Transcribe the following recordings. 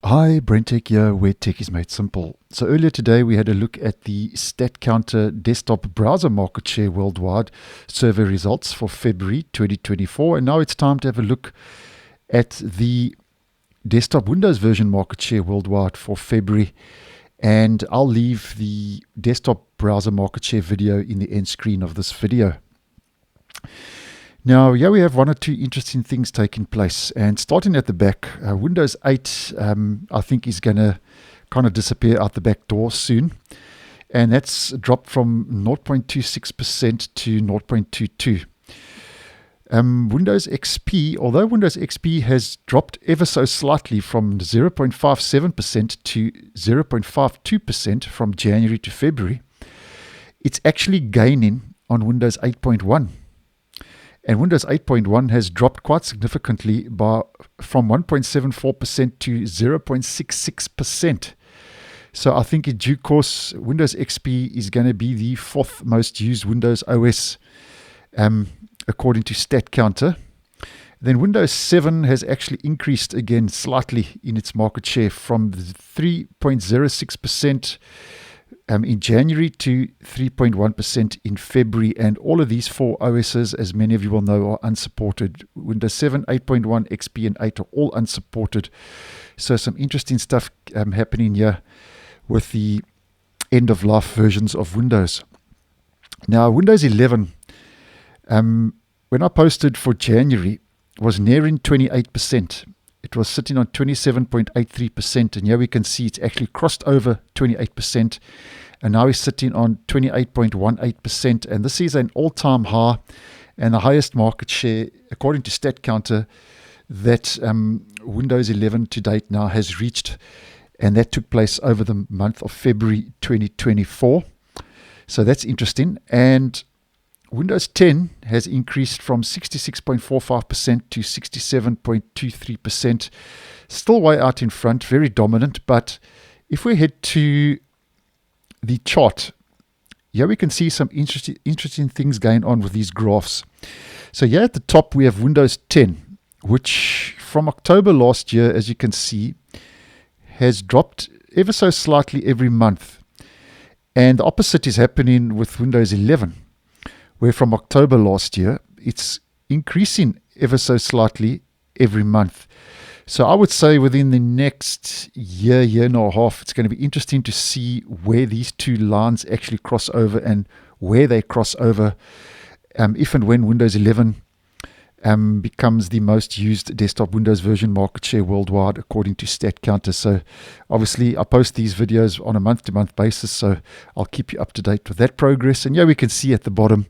Hi, BrenTech here, where tech is made simple. So earlier today we had a look at the Statcounter desktop browser market share worldwide survey results for February 2024, and now it's time to have a look at the desktop Windows version market share worldwide for February. And I'll leave the desktop browser market share video in the end screen of this video. Now, here we have one or two interesting things taking place. And starting at the back, Windows 8, I think, is going to kind of disappear out the back door soon. And that's dropped from 0.26% to 0.22%. Windows XP, although Windows XP has dropped ever so slightly from 0.57% to 0.52% from January to February, it's actually gaining on Windows 8.1. And Windows 8.1 has dropped quite significantly from 1.74% to 0.66%. So I think in due course, Windows XP is going to be the fourth most used Windows OS, according to Statcounter. Then Windows 7 has actually increased again slightly in its market share from 3.06% in January to 3.1% in February. And all of these four OSs, as many of you will know, are unsupported. Windows 7, 8.1, XP, and 8 are all unsupported. So some interesting stuff happening here with the end-of-life versions of Windows. Now, Windows 11, when I posted for January, was nearing 28%. It was sitting on 27.83%, and here we can see it's actually crossed over 28%, and now it's sitting on 28.18%, and this is an all-time high and the highest market share, according to Statcounter, that Windows 11 to date now has reached, and that took place over the month of February 2024. So that's interesting. And Windows 10 has increased from 66.45% to 67.23%. Still way out in front, very dominant. But if we head to the chart, here we can see some interesting things going on with these graphs. So here at the top, we have Windows 10, which from October last year, as you can see, has dropped ever so slightly every month. And the opposite is happening with Windows 11. Where from October last year, it's increasing ever so slightly every month. So I would say within the next year and a half, it's going to be interesting to see where these two lines actually cross over and where they cross over, if and when Windows 11 becomes the most used desktop Windows version market share worldwide, according to Statcounter. So obviously I post these videos on a month-to-month basis, so I'll keep you up to date with that progress. And yeah, we can see at the bottom,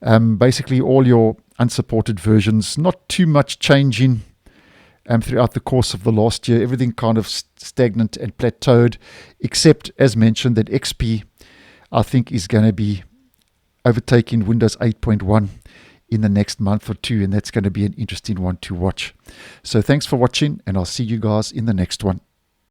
basically all your unsupported versions, not too much changing throughout the course of the last year. Everything kind of stagnant and plateaued, except, as mentioned, that XP, I think, is going to be overtaking Windows 8.1 in the next month or two, and that's going to be an interesting one to watch. So thanks for watching, and I'll see you guys in the next one.